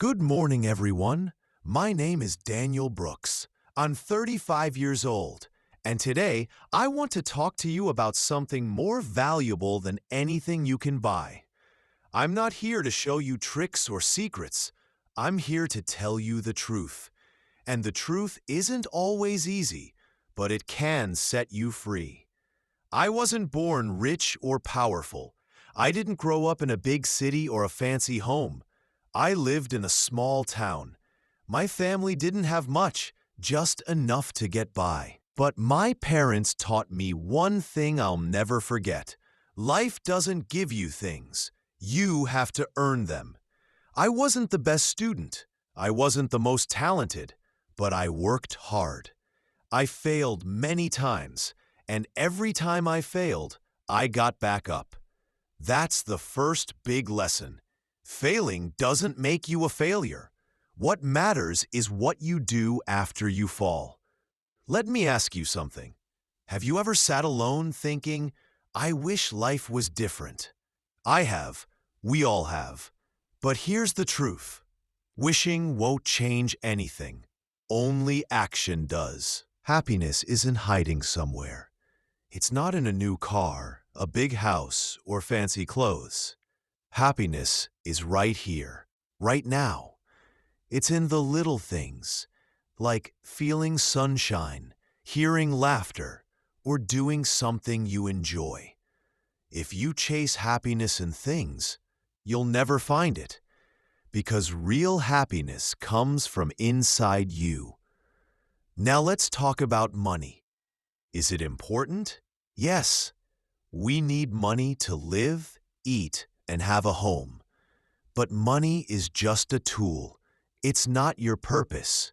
Good morning, everyone. My name is Daniel Brooks. I'm 35 years old, and today I want to talk to you about something more valuable than anything you can buy. I'm not here to show you tricks or secrets. I'm here to tell you the truth. And the truth isn't always easy, but it can set you free. I wasn't born rich or powerful. I didn't grow up in a big city or a fancy home. I lived in a small town. My family didn't have much, just enough to get by. But my parents taught me one thing I'll never forget. Life doesn't give you things. You have to earn them. I wasn't the best student. I wasn't the most talented, but I worked hard. I failed many times, and every time I failed, I got back up. That's the first big lesson. Failing doesn't make you a failure. What matters is what you do after you fall. Let me ask you something. Have you ever sat alone thinking, I wish life was different? I have. We all have. But here's the truth. Wishing won't change anything. Only action does. Happiness isn't hiding somewhere. It's not in a new car, a big house, or fancy clothes. Happiness is right here, right now. It's in the little things, like feeling sunshine, hearing laughter, or doing something you enjoy. If you chase happiness in things, you'll never find it, because real happiness comes from inside you. Now let's talk about money. Is it important? Yes. We need money to live, eat, and have a home. But money is just a tool. It's not your purpose.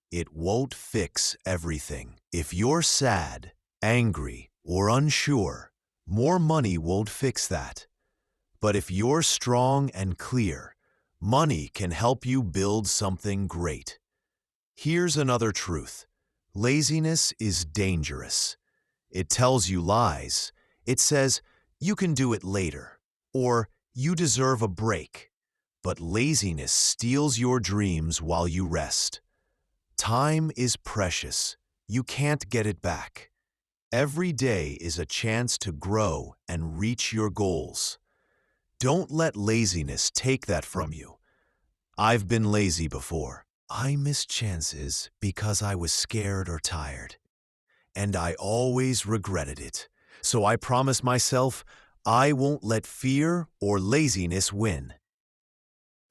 It won't fix everything. If you're sad, angry, or unsure, more money won't fix that. But if you're strong and clear, money can help you build something great. Here's another truth. Laziness is dangerous. It tells you lies. It says, you can do it later, or you deserve a break. But laziness steals your dreams while you rest. Time is precious. You can't get it back. Every day is a chance to grow and reach your goals. Don't let laziness take that from you. I've been lazy before. I missed chances because I was scared or tired. And I always regretted it. So I promised myself I won't let fear or laziness win.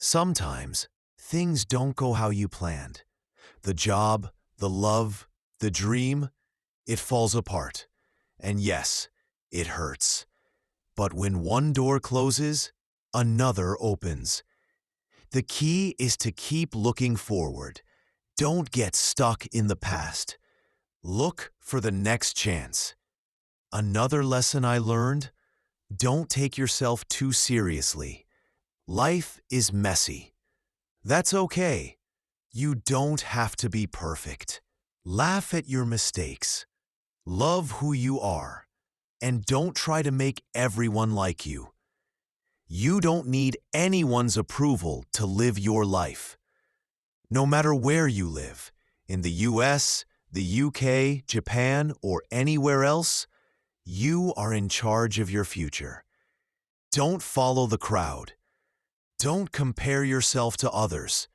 Sometimes things don't go how you planned. The job, the love, the dream, it falls apart. And yes, it hurts. But when one door closes, another opens. The key is to keep looking forward. Don't get stuck in the past. Look for the next chance. Another lesson I learned: don't take yourself too seriously. Life is messy. That's okay. You don't have to be perfect. Laugh at your mistakes. Love who you are. And don't try to make everyone like you. You don't need anyone's approval to live your life. No matter where you live, in the US, the UK, Japan, or anywhere else, you are in charge of your future. Don't follow the crowd. Don't compare yourself to others.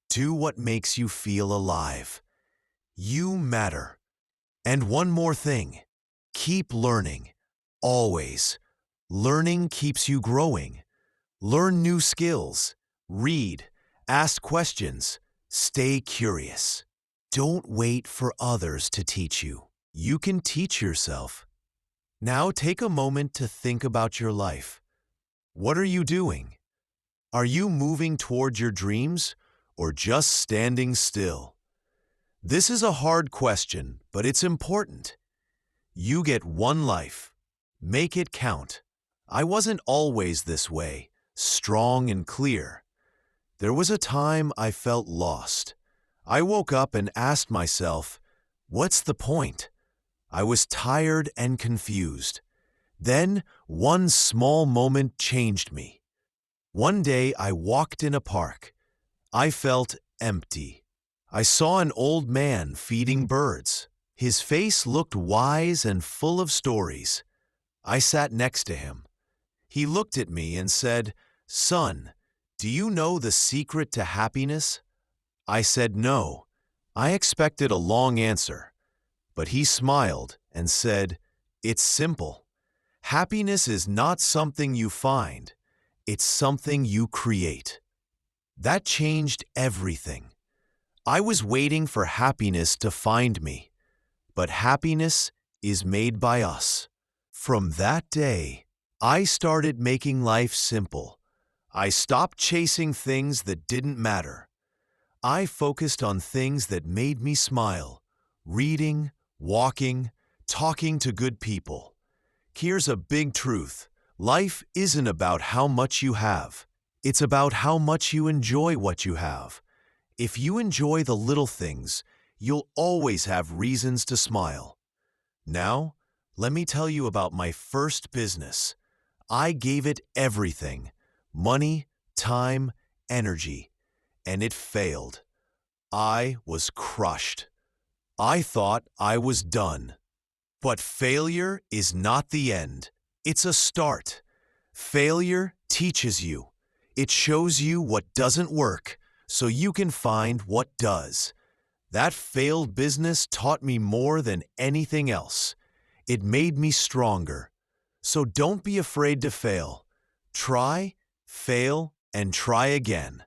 Do what makes you feel alive. You matter. And one more thing. Keep learning. Always. Learning keeps you growing. Learn new skills. Read. Ask questions. Stay curious. Don't wait for others to teach you. You can teach yourself. Now take a moment to think about your life. What are you doing? Are you moving toward your dreams or just standing still? This is a hard question, but it's important. You get one life. Make it count. I wasn't always this way, strong and clear. There was a time I felt lost. I woke up and asked myself, what's the point? I was tired and confused. Then one small moment changed me. One day I walked in a park. I felt empty. I saw an old man feeding birds. His face looked wise and full of stories. I sat next to him. He looked at me and said, "Son, do you know the secret to happiness?" I said no. I expected a long answer, but he smiled and said, "It's simple. Happiness is not something you find, it's something you create." That changed everything. I was waiting for happiness to find me, but happiness is made by us. From that day, I started making life simple. I stopped chasing things that didn't matter. I focused on things that made me smile, reading, walking, talking to good people. Here's a big truth. Life isn't about how much you have. It's about how much you enjoy what you have. If you enjoy the little things, you'll always have reasons to smile. Now, let me tell you about my first business. I gave it everything: money, time, energy, and it failed. I was crushed. I thought I was done. But failure is not the end. It's a start. Failure teaches you. It shows you what doesn't work, so you can find what does. That failed business taught me more than anything else. It made me stronger. So don't be afraid to fail. Try, fail, and try again.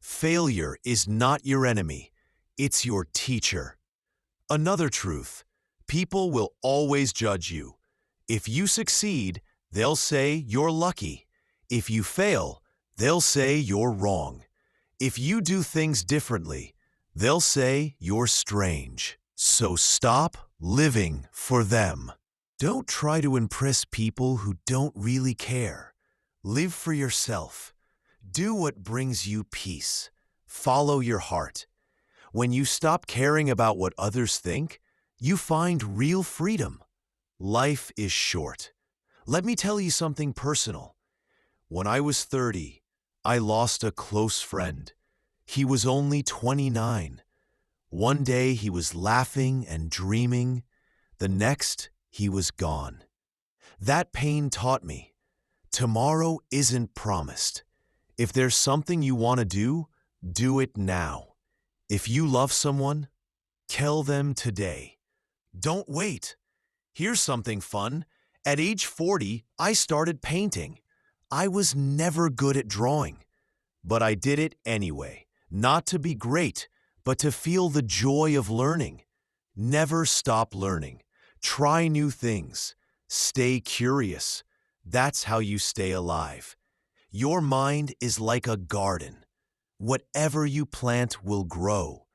Failure is not your enemy. It's your teacher. Another truth: people will always judge you. If you succeed, they'll say you're lucky. If you fail, they'll say you're wrong. If you do things differently, they'll say you're strange. So stop living for them. Don't try to impress people who don't really care. Live for yourself. Do what brings you peace. Follow your heart. When you stop caring about what others think, you find real freedom. Life is short. Let me tell you something personal. When I was 30, I lost a close friend. He was only 29. One day he was laughing and dreaming. The next, he was gone. That pain taught me, tomorrow isn't promised. If there's something you want to do it now. If you love someone, tell them today. Don't wait. Here's something fun. At age 40, I started painting. I was never good at drawing, but I did it anyway. Not to be great, but to feel the joy of learning. Never stop learning. Try new things. Stay curious. That's how you stay alive. Your mind is like a garden. Whatever you plant will grow.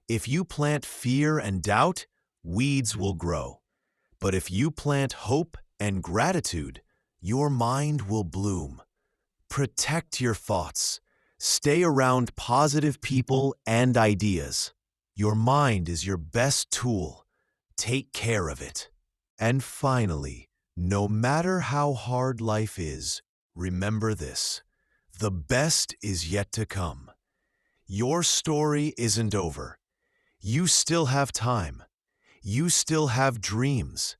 If you plant fear and doubt, weeds will grow. But if you plant hope and gratitude, your mind will bloom. Protect your thoughts. Stay around positive people and ideas. Your mind is your best tool. Take care of it. And finally, no matter how hard life is, remember this: the best is yet to come. Your story isn't over. You still have time. You still have dreams.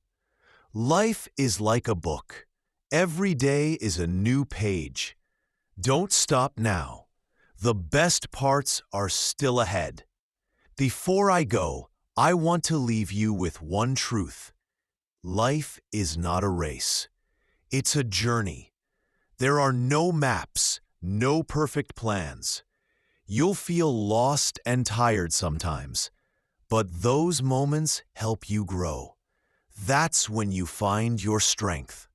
Life is like a book. Every day is a new page. Don't stop now. The best parts are still ahead. Before I go, I want to leave you with one truth. Life is not a race. It's a journey. There are no maps, no perfect plans. You'll feel lost and tired sometimes, but those moments help you grow. That's when you find your strength.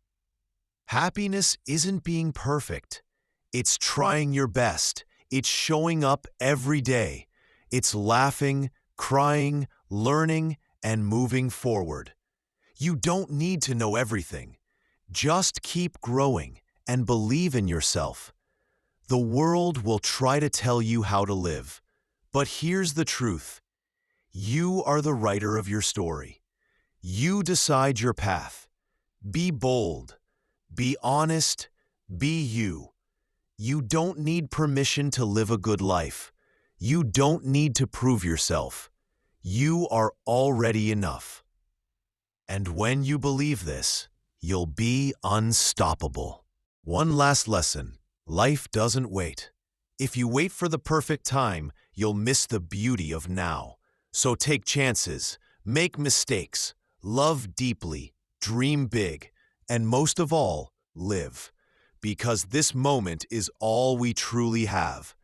Happiness isn't being perfect. It's trying your best. It's showing up every day. It's laughing, crying, learning, and moving forward. You don't need to know everything. Just keep growing and believe in yourself. The world will try to tell you how to live, but here's the truth. You are the writer of your story. You decide your path. Be bold. Be honest. Be you. You don't need permission to live a good life. You don't need to prove yourself. You are already enough. And when you believe this, you'll be unstoppable. One last lesson. Life doesn't wait. If you wait for the perfect time, you'll miss the beauty of now. So take chances, make mistakes, love deeply, dream big, and most of all, live. Because this moment is all we truly have.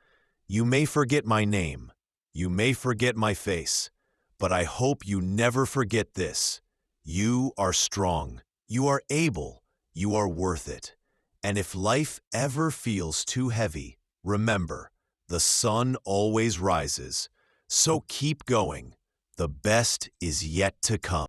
You may forget my name, you may forget my face, but I hope you never forget this. You are strong, you are able, you are worth it. And if life ever feels too heavy, remember, the sun always rises. So keep going. The best is yet to come.